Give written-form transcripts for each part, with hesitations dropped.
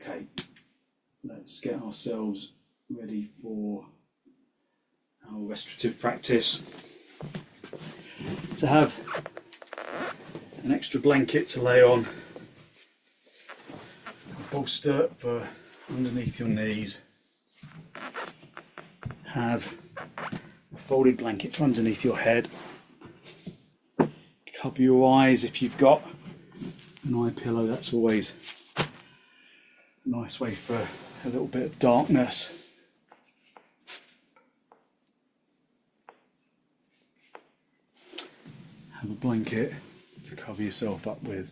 Okay, let's get ourselves ready for our restorative practice. To have an extra blanket to lay on, a bolster for underneath your knees, have a folded blanket for underneath your head, cover your eyes if you've got an eye pillow. That's always a nice way for a little bit of darkness. Have a blanket to cover yourself up with.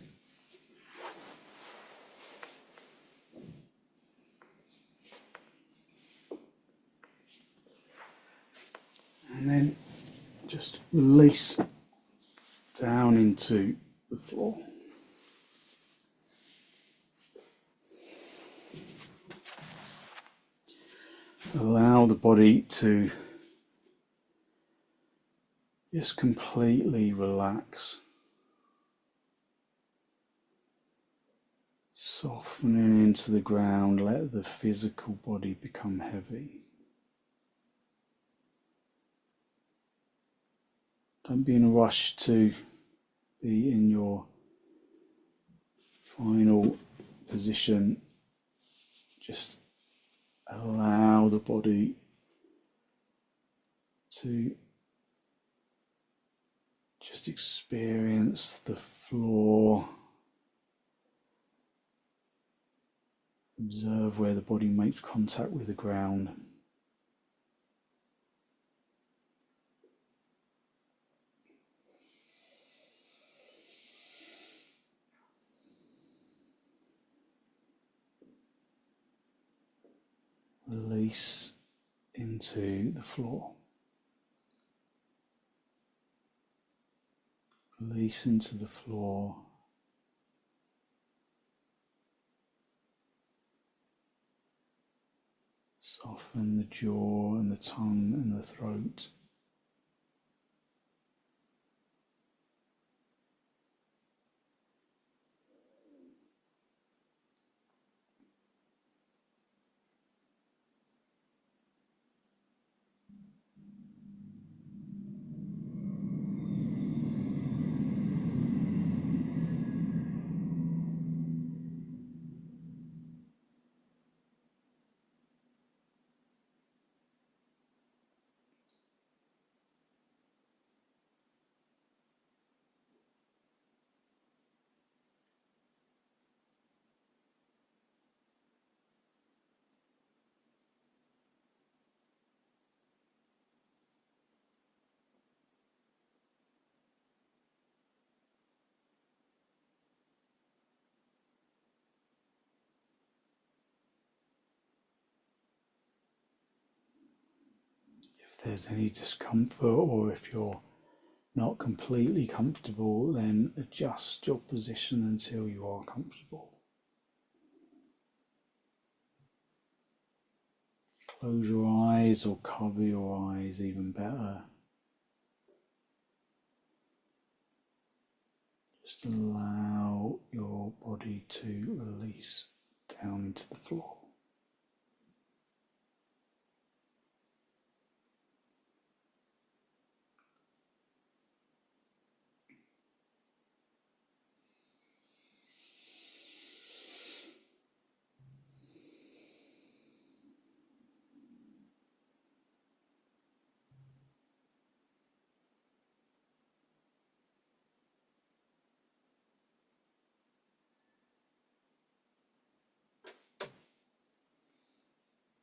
And then just release down into the floor. Allow the body to just completely relax, softening into the ground. Let the physical body become heavy. Don't be in a rush to be in your final position. Just allow the body to just experience the floor. Observe where the body makes contact with the ground. Release into the floor. Release into the floor. Soften the jaw and the tongue and the throat. If there's any discomfort, or if you're not completely comfortable, then adjust your position until you are comfortable. Close your eyes or cover your eyes, even better. Just allow your body to release down into the floor.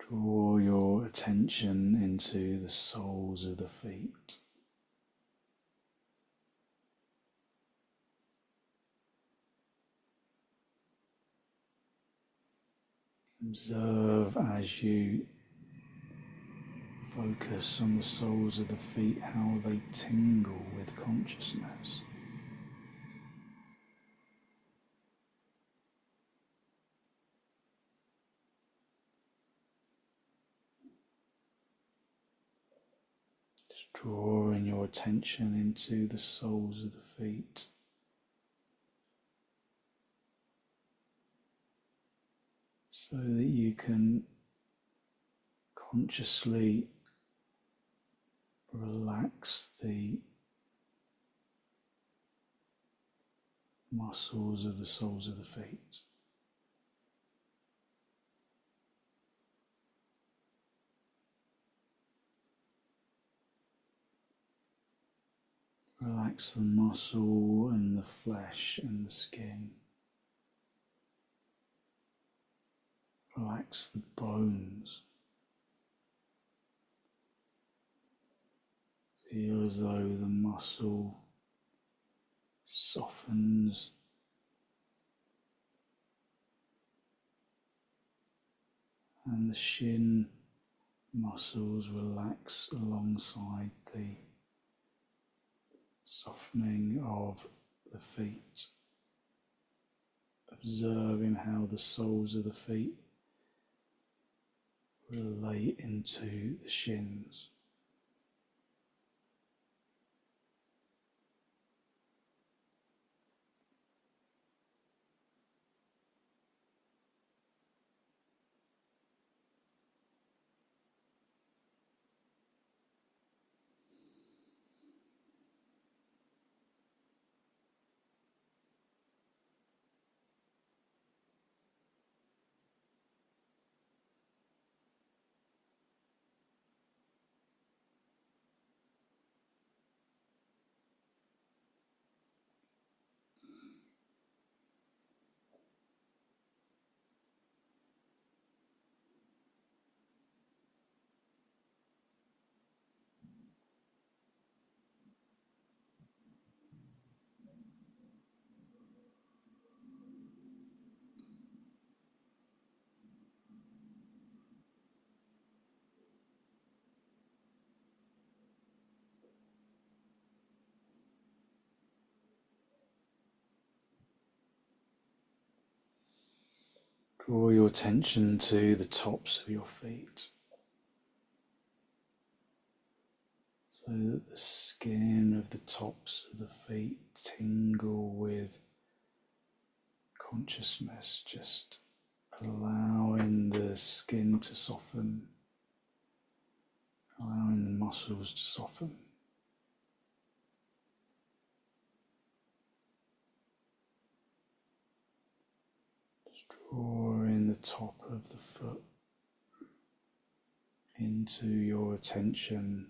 Draw your attention into the soles of the feet. Observe as you focus on the soles of the feet how they tingle with consciousness. Drawing your attention into the soles of the feet. so that you can consciously relax the muscles of the soles of the feet. Relax the muscle and the flesh and the skin. Relax the bones. Feel as though the muscle softens and the shin muscles relax alongside the softening of the feet. Observing how the soles of the feet relate into the shins. Draw your attention to the tops of your feet so that the skin of the tops of the feet tingle with consciousness, just allowing the skin to soften, allowing the muscles to soften. Drawing the top of the foot into your attention,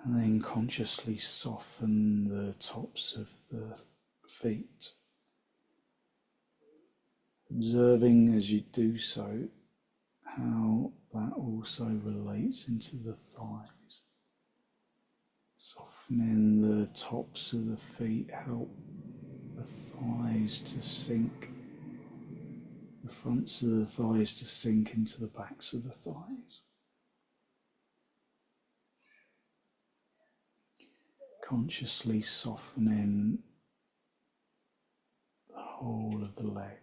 and then consciously soften the tops of the feet, observing as you do so how that also relates into the thighs. Softening the tops of the feet help the thighs to sink, the fronts of the thighs to sink into the backs of the thighs. Consciously softening the whole of the leg.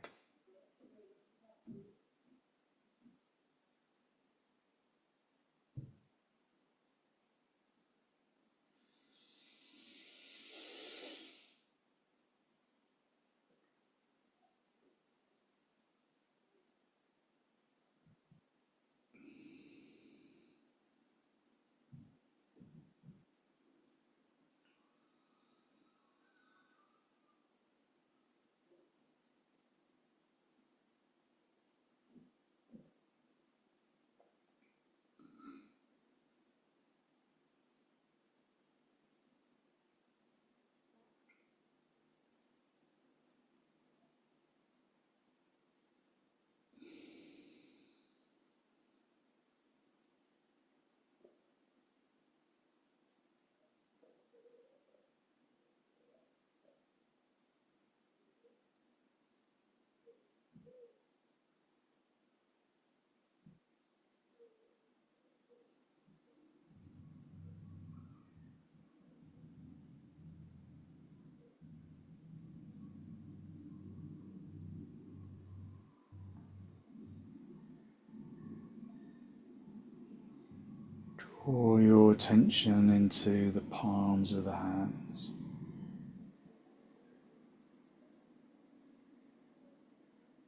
Draw your attention into the palms of the hands.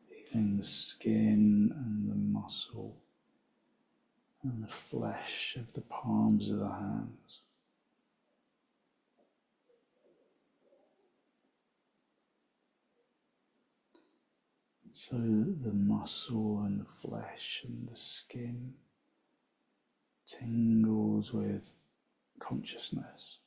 Feeling the skin and the muscle and the flesh of the palms of the hands. So that the muscle and the flesh and the skin tingles with consciousness.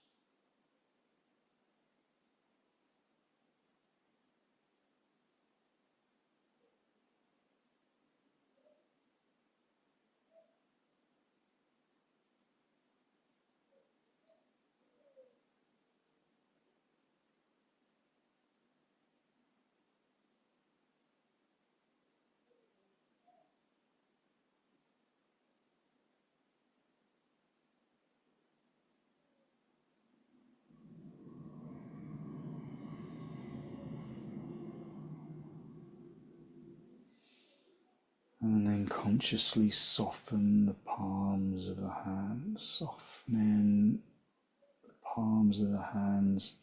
And then consciously soften the palms of the hands, softening the palms of the hands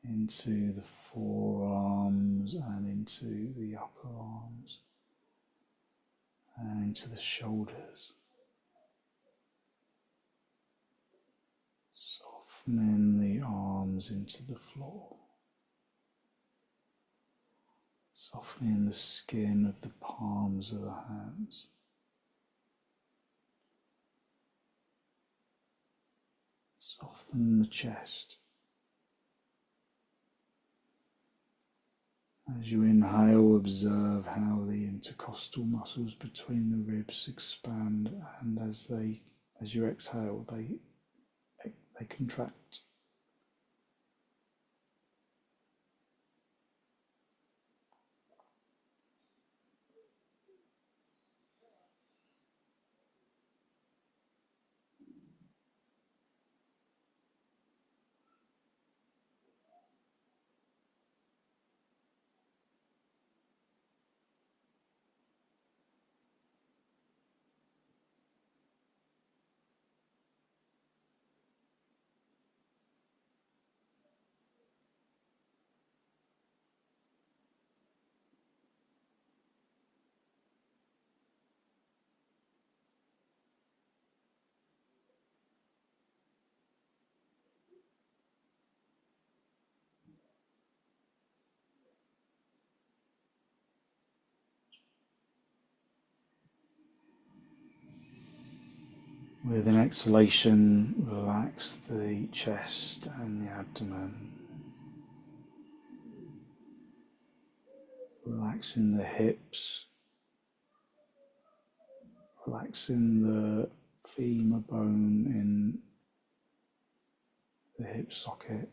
into the forearms and into the upper arms and into the shoulders. Softening the arms into the floor. Softening the skin of the palms of the hands. Soften the chest. As you inhale, observe how the intercostal muscles between the ribs expand, and as you exhale, they contract. With an exhalation, relax the chest and the abdomen. Relaxing the hips. Relaxing the femur bone in the hip socket.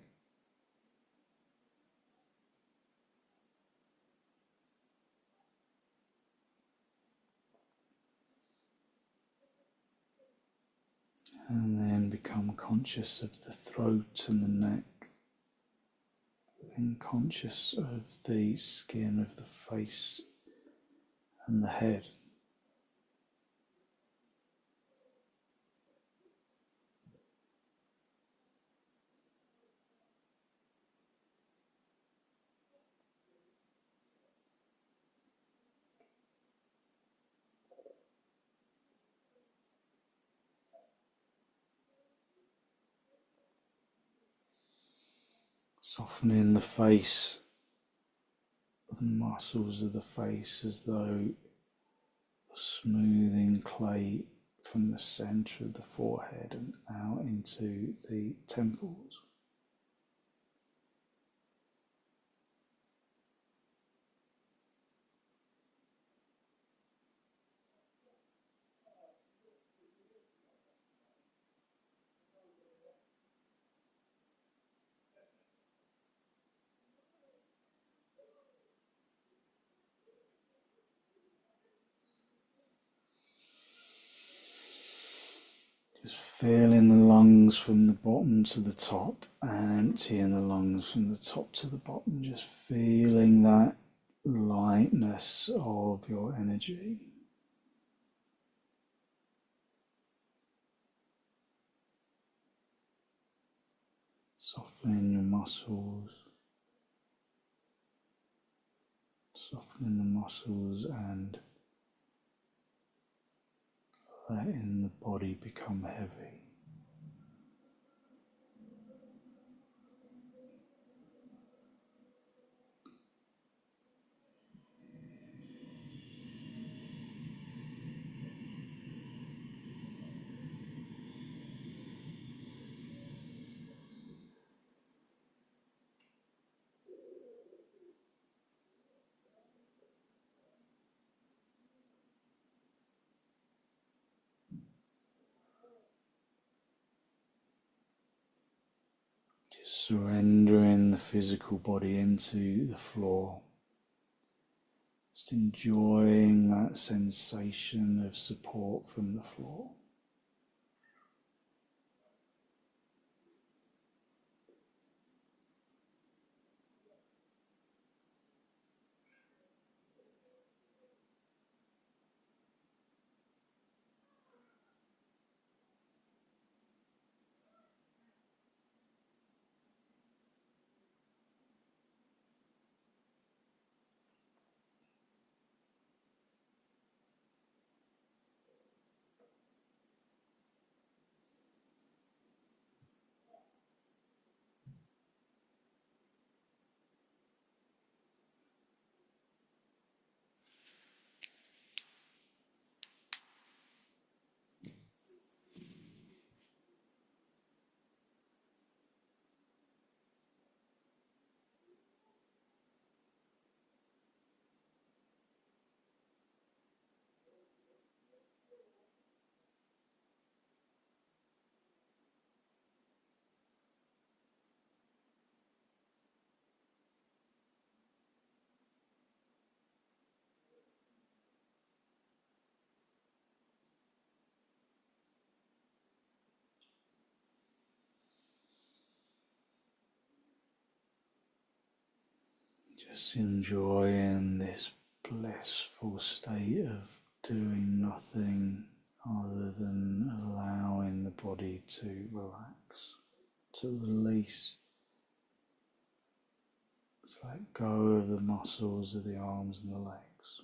And then become conscious of the throat and the neck. And conscious of the skin of the face and the head. Softening the face, the muscles of the face, as though smoothing clay from the center of the forehead and out into the temples. Just filling the lungs from the bottom to the top and emptying the lungs from the top to the bottom. Just feeling that lightness of your energy. softening your muscles, softening the muscles and letting the body become heavy. Just surrendering the physical body into the floor. Just enjoying that sensation of support from the floor. Just enjoying this blissful state of doing nothing other than allowing the body to relax, to release, to let go of the muscles of the arms and the legs.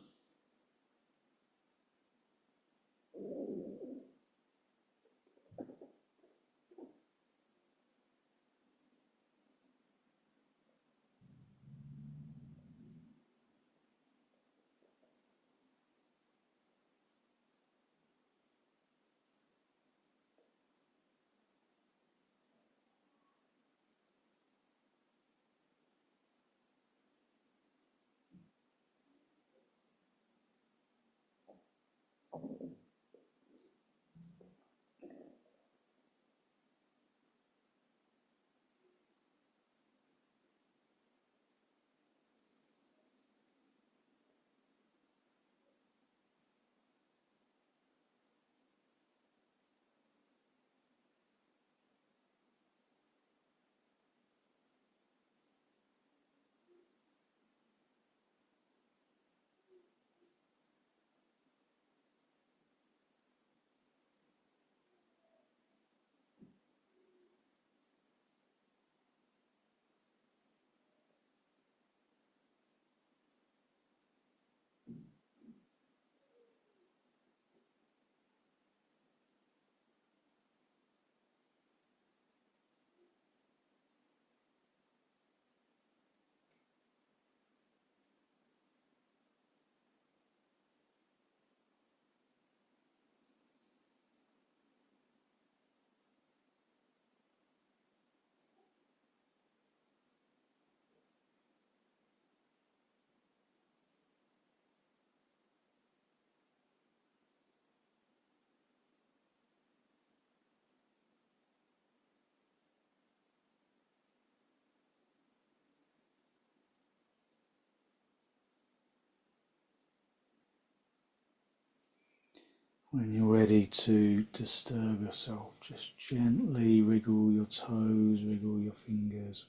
When you're ready to disturb yourself, just gently wriggle your toes, wriggle your fingers.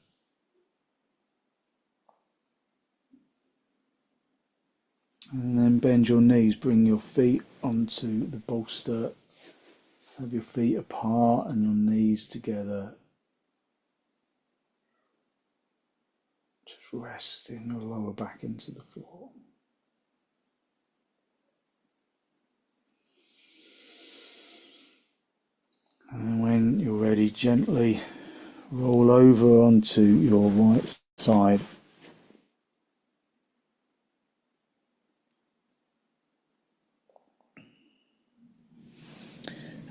And then bend your knees, bring your feet onto the bolster, have your feet apart and your knees together. Resting the lower back into the floor. And when you're ready, gently roll over onto your right side.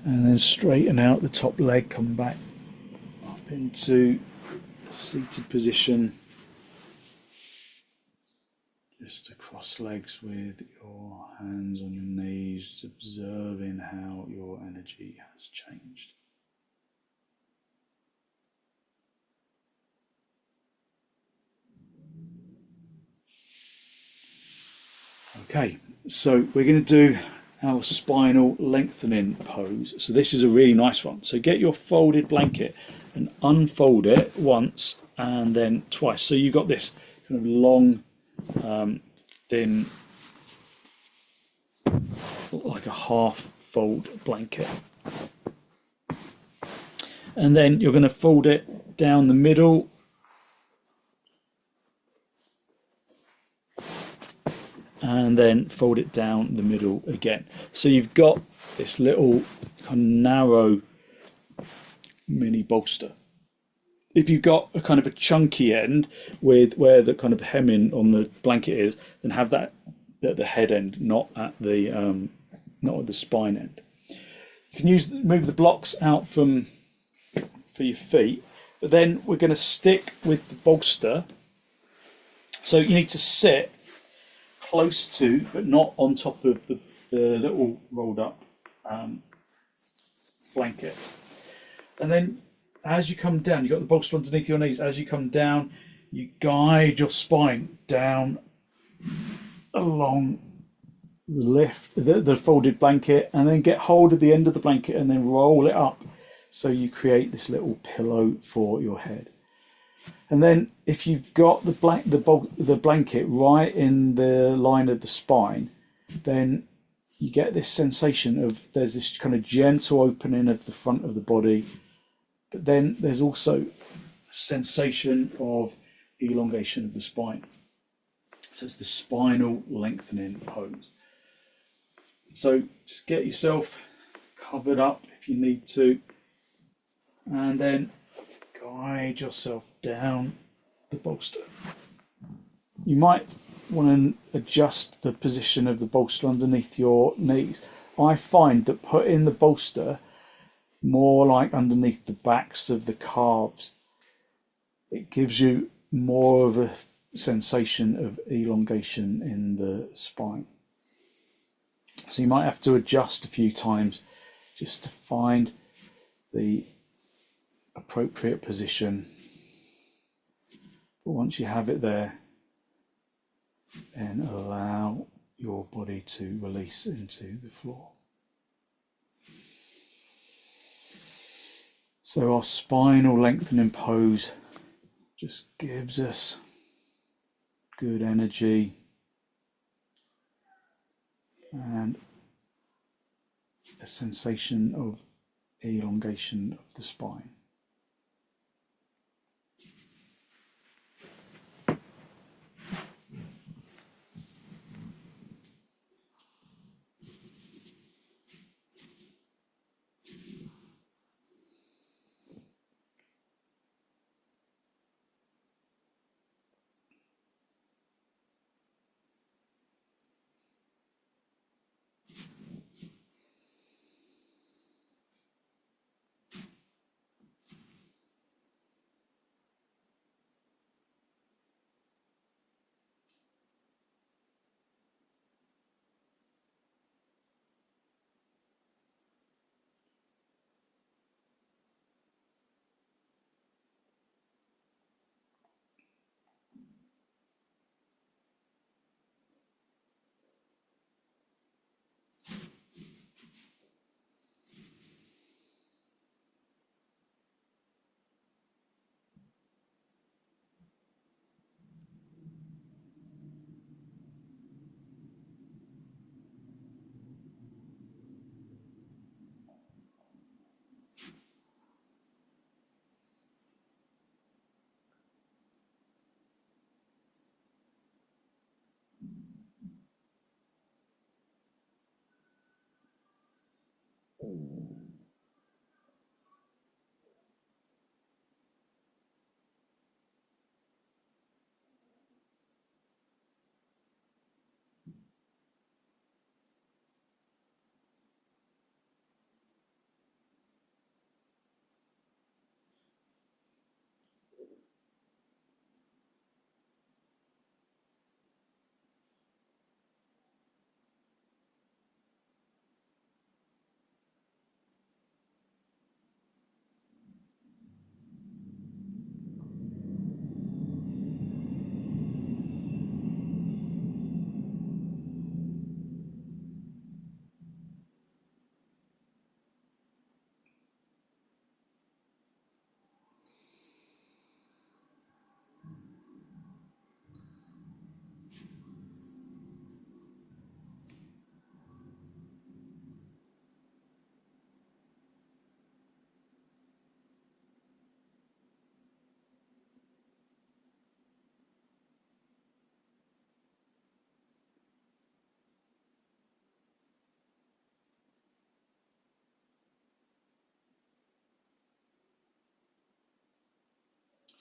And then straighten out the top leg, come back up into a seated position. Just to cross legs with your hands on your knees, observing how your energy has changed. Okay, so we're going to do our spinal lengthening pose. So this is a really nice one. So get your folded blanket and unfold it once and then twice. So you've got this kind of long, thin, like a half fold blanket. And then you're going to fold it down the middle. And then fold it down the middle again. So you've got this little kind of narrow mini bolster. If you've got a kind of a chunky end with where the kind of hemming on the blanket is, then have that at the head end, not at the spine end. You can move the blocks out for your feet, but then we're going to stick with the bolster. So you need to sit close to, but not on top of the little rolled up blanket. And then as you come down, you've got the bolster underneath your knees. As you come down, you guide your spine down along the folded blanket, and then get hold of the end of the blanket and then roll it up so you create this little pillow for your head. And then if you've got the blanket right in the line of the spine, then you get this sensation of there's this kind of gentle opening of the front of the body, but then there's also a sensation of elongation of the spine. So it's the spinal lengthening pose. So just get yourself covered up if you need to, and then guide yourself down the bolster. You might want to adjust the position of the bolster underneath your knees. I find that putting the bolster more like underneath the backs of the calves, it gives you more of a sensation of elongation in the spine. So you might have to adjust a few times just to find the appropriate position. But once you have it there, then allow your body to release into the floor. So our spinal lengthening pose just gives us good energy and a sensation of elongation of the spine.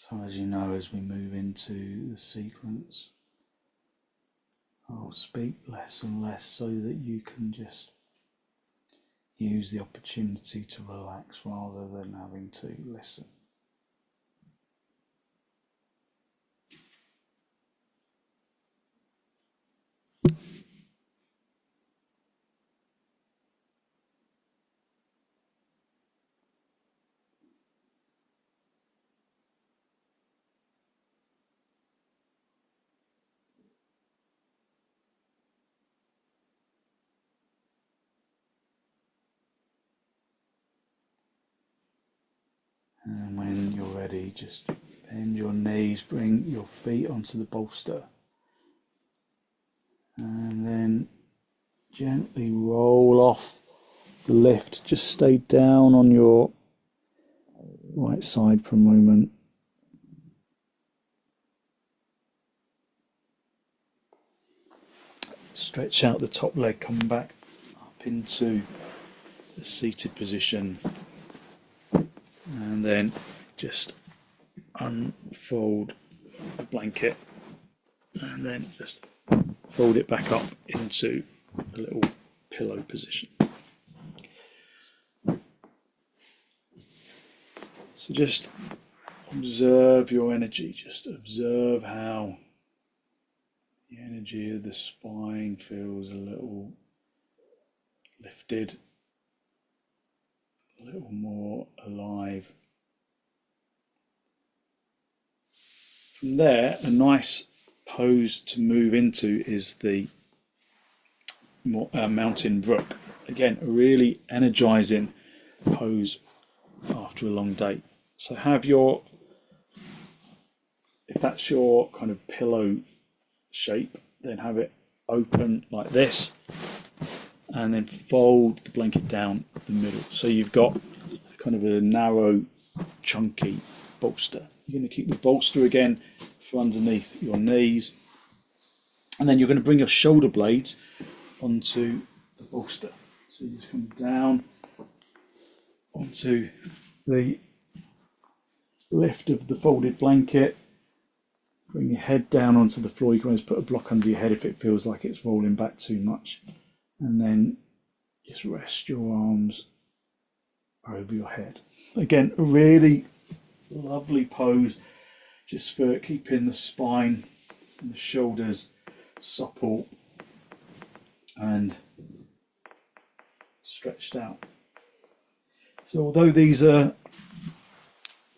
So as you know, as we move into the sequence, I'll speak less and less so that you can just use the opportunity to relax rather than having to listen. And when you're ready, just bend your knees, bring your feet onto the bolster, and then gently roll off the lift. Just stay down on your right side for a moment. Stretch out the top leg, coming back up into the seated position, and then just unfold the blanket and then just fold it back up into a little pillow position. So just observe your energy, just observe how the energy of the spine feels a little lifted, a little more alive. From there, a nice pose to move into is the mountain brook. Again, a really energizing pose after a long day. So have your, if that's your kind of pillow shape, then have it open like this, and then fold the blanket down the middle. So you've got kind of a narrow, chunky bolster. You're going to keep the bolster again for underneath your knees, and then you're going to bring your shoulder blades onto the bolster. So you just come down onto the lift of the folded blanket, bring your head down onto the floor. You can always put a block under your head if it feels like it's rolling back too much, and then just rest your arms over your head. Again, a really lovely pose just for keeping the spine and the shoulders supple and stretched out. So although these are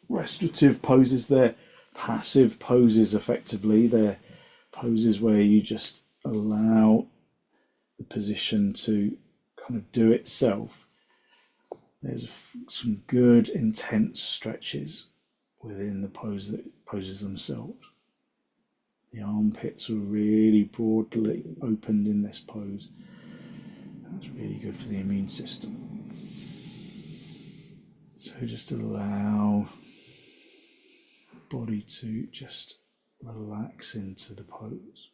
restorative poses, they're passive poses effectively. They're poses where you just allow the position to kind of do itself. There's some good intense stretches within the poses themselves. The armpits are really broadly opened in this pose. That's really good for the immune system. So just allow the body to just relax into the pose.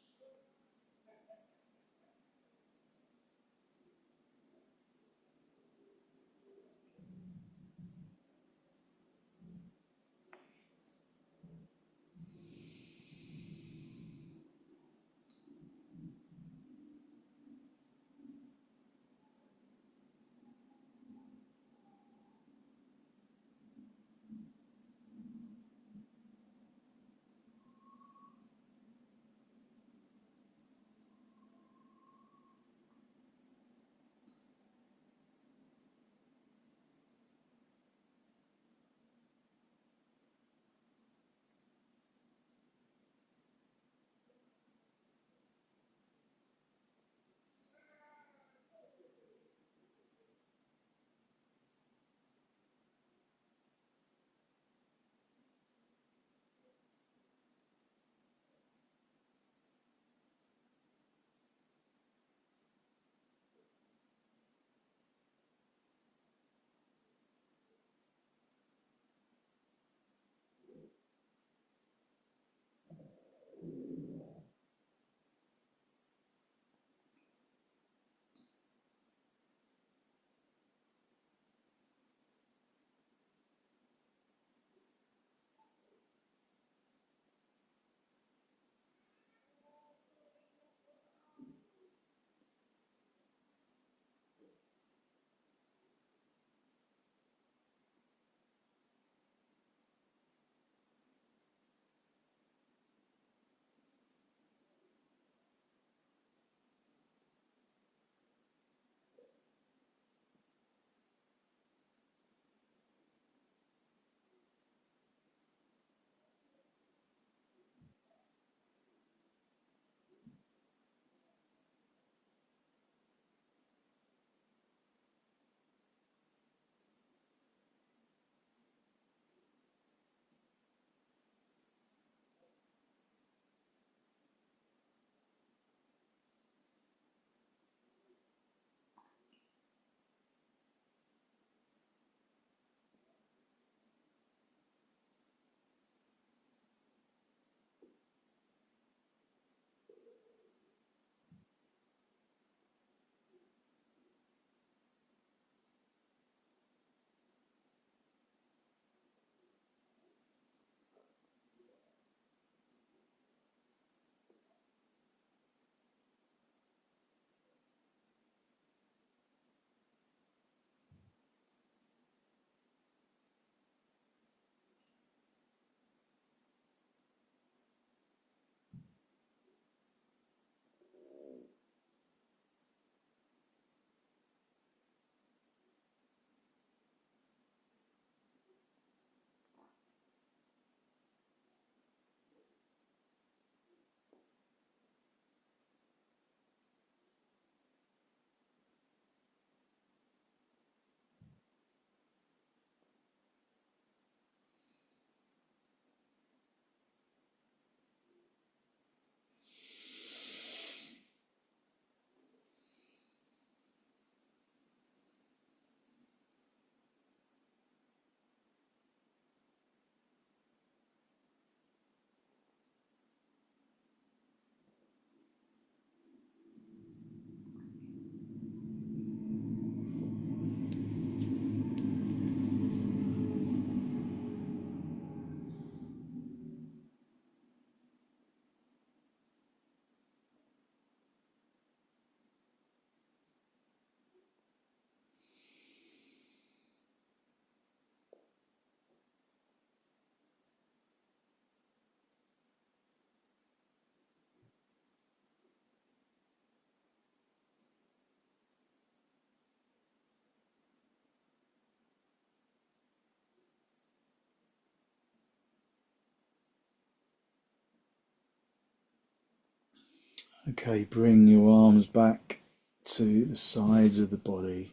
Okay, bring your arms back to the sides of the body.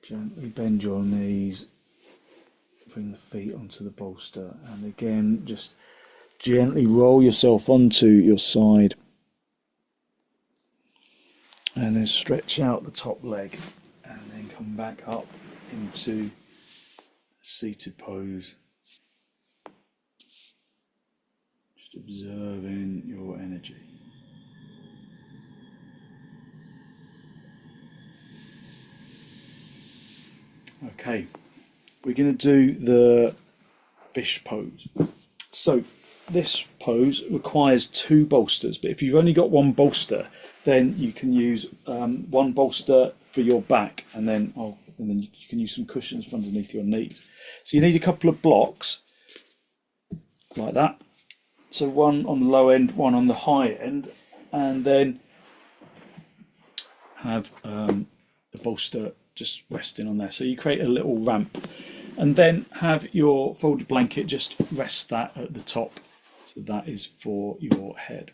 Gently bend your knees, bring the feet onto the bolster, and again just gently roll yourself onto your side and then stretch out the top leg and then come back up into seated pose, just observing your energy. Okay, we're going to do the fish pose. So this pose requires 2 bolsters, but if you've only got 1 bolster, then you can use 1 bolster for your back, and then you can use some cushions for underneath your knees. So you need a couple of blocks like that. So 1 on the low end, 1 on the high end, and then have the bolster just resting on there. So you create a little ramp, and then have your folded blanket just rest that at the top. So that is for your head.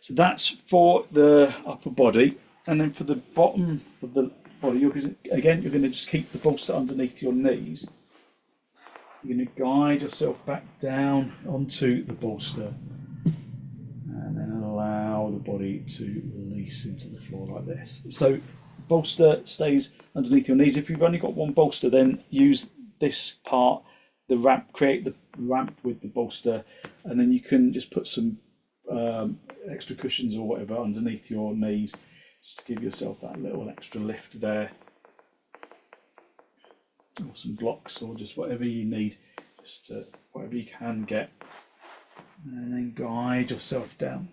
So that's for the upper body, and then for the bottom of the body, you're going to just keep the bolster underneath your knees. You're going to guide yourself back down onto the bolster, and then allow the body to release into the floor like this. So bolster stays underneath your knees. If you've only got 1 bolster, then use this part, the ramp, create the ramp with the bolster, and then you can just put some extra cushions or whatever underneath your knees, just to give yourself that little extra lift there, or some blocks, or just whatever you need, just whatever you can get, and then guide yourself down.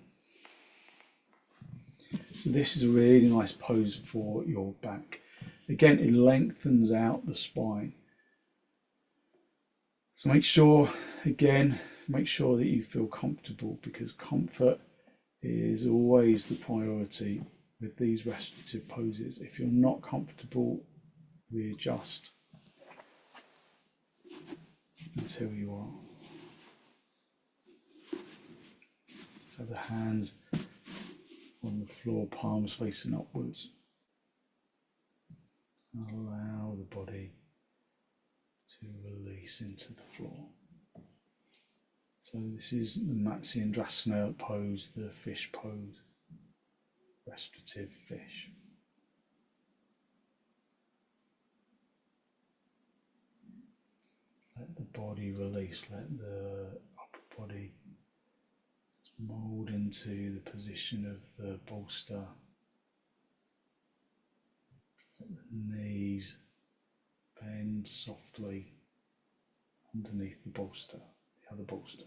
So this is a really nice pose for your back. Again, it lengthens out the spine. So make sure that you feel comfortable, because comfort is always the priority with these restorative poses. If you're not comfortable, readjust until you are. So the hands on the floor, palms facing upwards. Allow the body to release into the floor. So this is the Matsyendrasana pose, the fish pose, restorative fish. Let the body release, let the upper body mould into the position of the bolster. Let the knees bend softly underneath the bolster, the other bolster.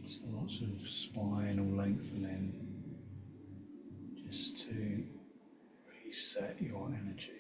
So lots of spinal lengthening, just to reset your energy.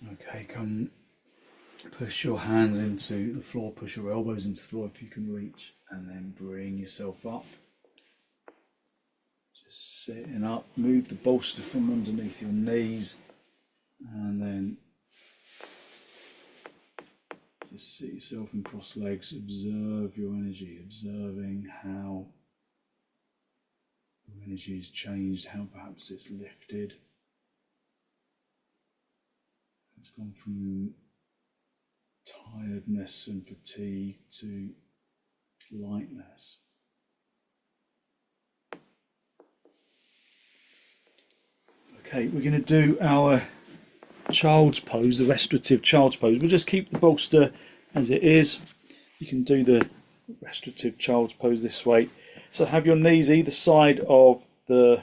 Okay, come push your hands into the floor, push your elbows into the floor if you can reach, and then bring yourself up. Just sitting up, move the bolster from underneath your knees, and then just sit yourself in cross legs, observe your energy, observing how your energy has changed, how perhaps it's lifted. It's gone from tiredness and fatigue to lightness. Okay, we're going to do our child's pose, the restorative child's pose. We'll just keep the bolster as it is. You can do the restorative child's pose this way. So have your knees either side of the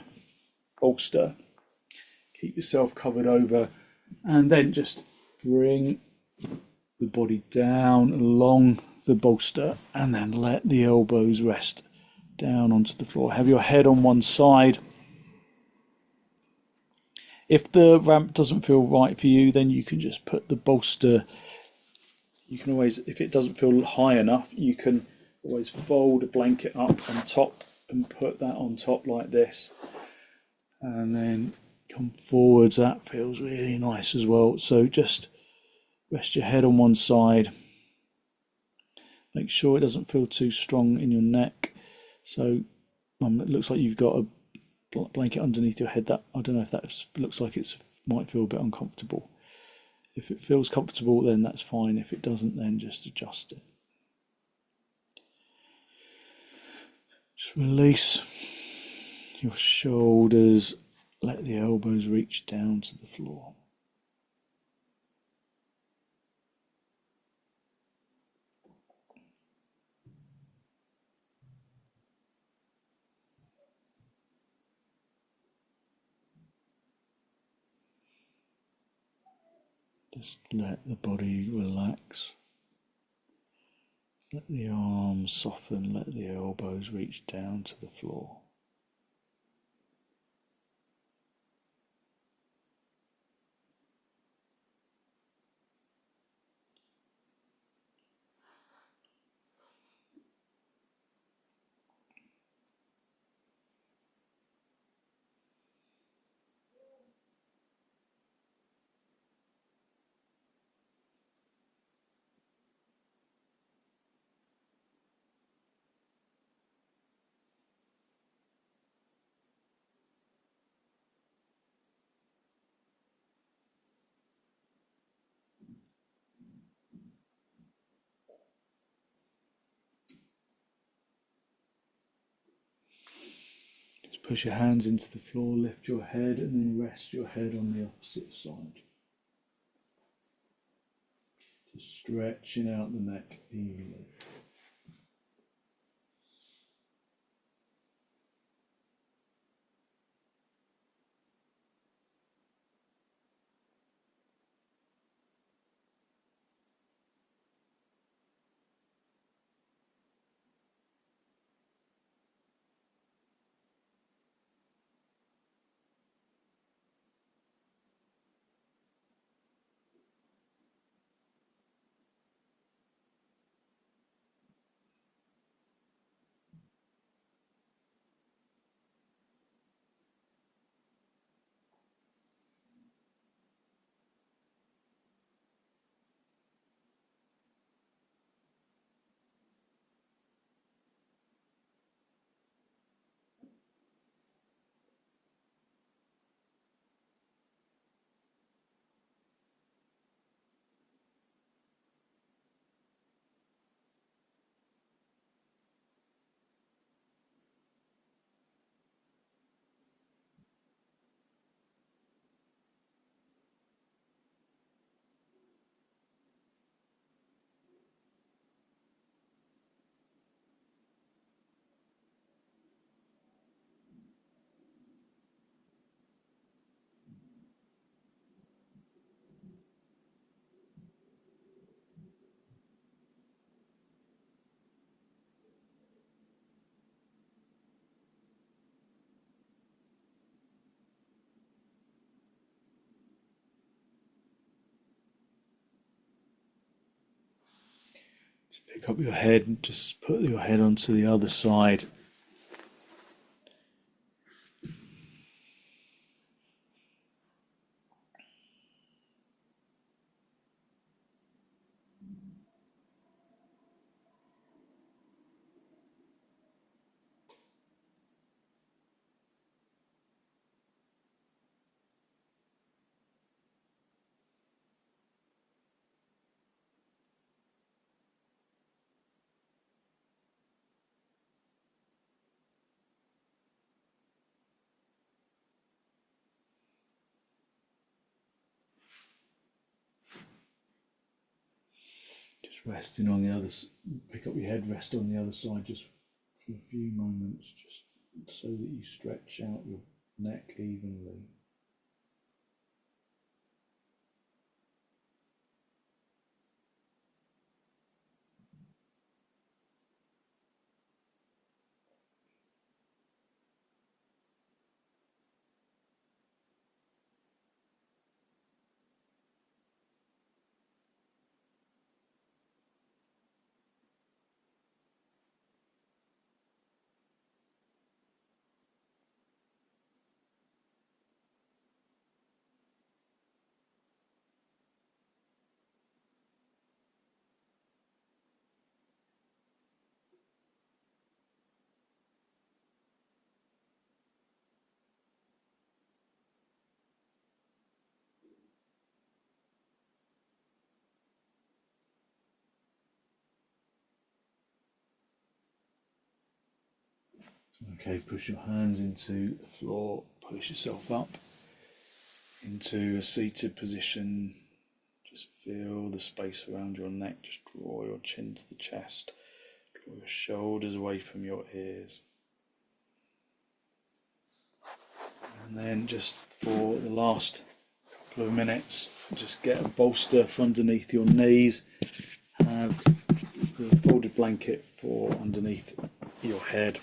bolster. Keep yourself covered over, and then just bring the body down along the bolster, and then let the elbows rest down onto the floor. Have your head on one side. If the ramp doesn't feel right for you, then you can just put the bolster, you can always, if it doesn't feel high enough, you can always fold a blanket up on top and put that on top like this, and then come forwards. That feels really nice as well. So just rest your head on one side. Make sure it doesn't feel too strong in your neck. So it looks like you've got a blanket underneath your head. That, I don't know if that looks like it might feel a bit uncomfortable. If it feels comfortable, then that's fine. If it doesn't, then just adjust it. Just release your shoulders, let the elbows reach down to the floor. Just let the body relax. Let the arms soften, let the elbows reach down to the floor. Just push your hands into the floor, lift your head, and then rest your head on the opposite side. Just stretching out the neck evenly. Pick up your head and just put your head onto the other side. Just resting on the other, pick up your head, rest on the other side just for a few moments, just so that you stretch out your neck evenly. Okay, push your hands into the floor, push yourself up into a seated position. Just feel the space around your neck, just draw your chin to the chest, draw your shoulders away from your ears. And then just for the last couple of minutes, just get a bolster for underneath your knees, have the folded blanket for underneath your head.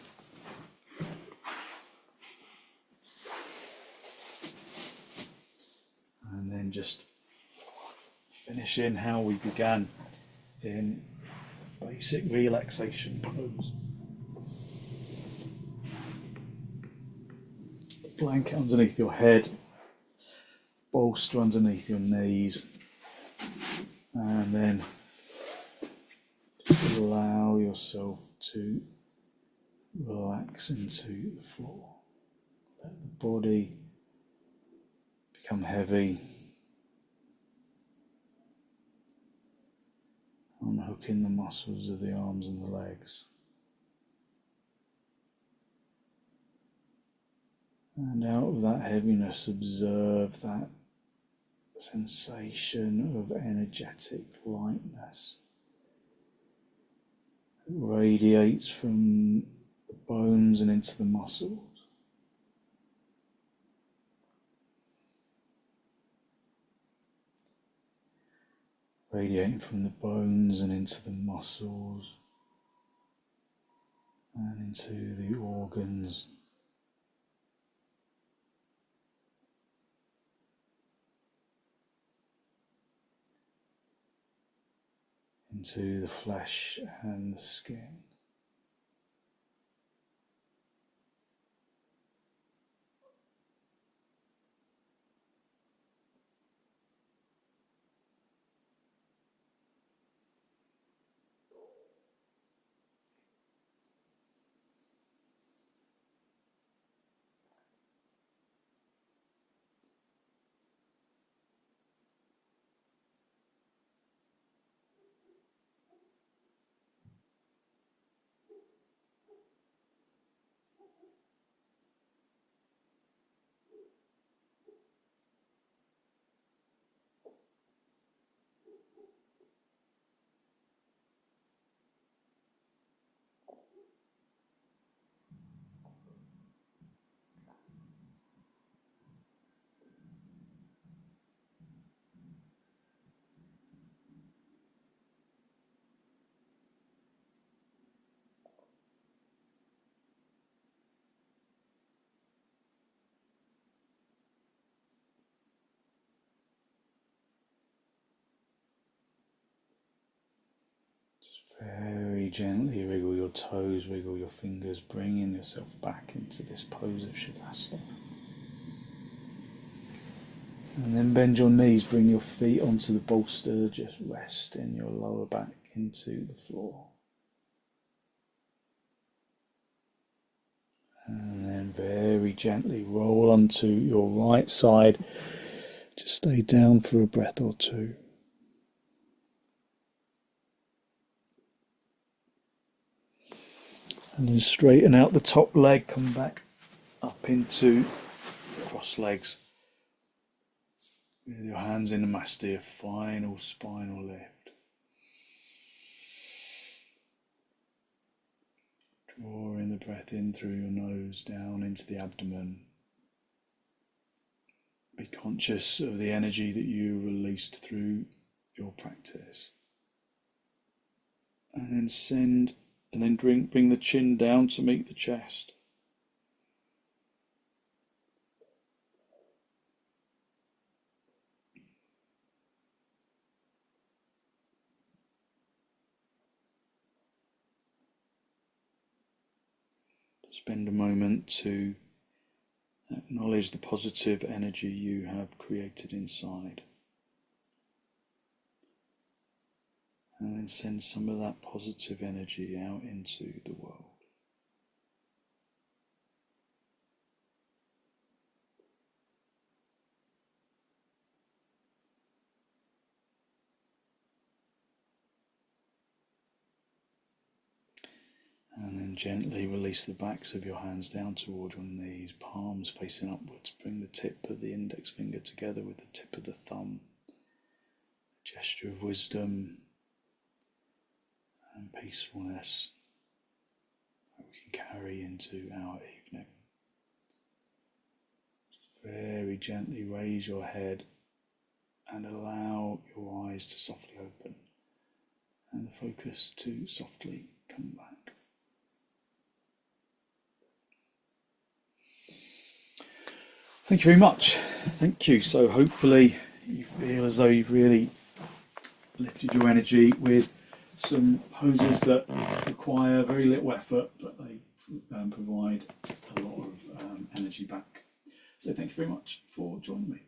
And then just finishing how we began in basic relaxation pose. Blanket underneath your head, bolster underneath your knees, and then just allow yourself to relax into the floor. Let the body become heavy, unhooking the muscles of the arms and the legs. And out of that heaviness, observe that sensation of energetic lightness that radiates from the bones and into the muscles. Radiating from the bones and into the muscles and into the organs. Into the flesh and the skin. Very gently wriggle your toes, wriggle your fingers, bringing yourself back into this pose of Shavasana. And then bend your knees, bring your feet onto the bolster, just resting your lower back into the floor. And then very gently roll onto your right side. Just stay down for a breath or two. And then straighten out the top leg, come back up into cross legs. With your hands in the Namaste, final spinal lift. Drawing the breath in through your nose, down into the abdomen. Be conscious of the energy that you released through your practice. And then bring the chin down to meet the chest. Spend a moment to acknowledge the positive energy you have created inside. And then send some of that positive energy out into the world. And then gently release the backs of your hands down toward your knees, palms facing upwards. Bring the tip of the index finger together with the tip of the thumb. A gesture of wisdom and peacefulness that we can carry into our evening. Just very gently raise your head and allow your eyes to softly open and the focus to softly come back. Thank you very much. Thank you. So hopefully you feel as though you've really lifted your energy with some poses that require very little effort, but they provide a lot of energy back. So thank you very much for joining me.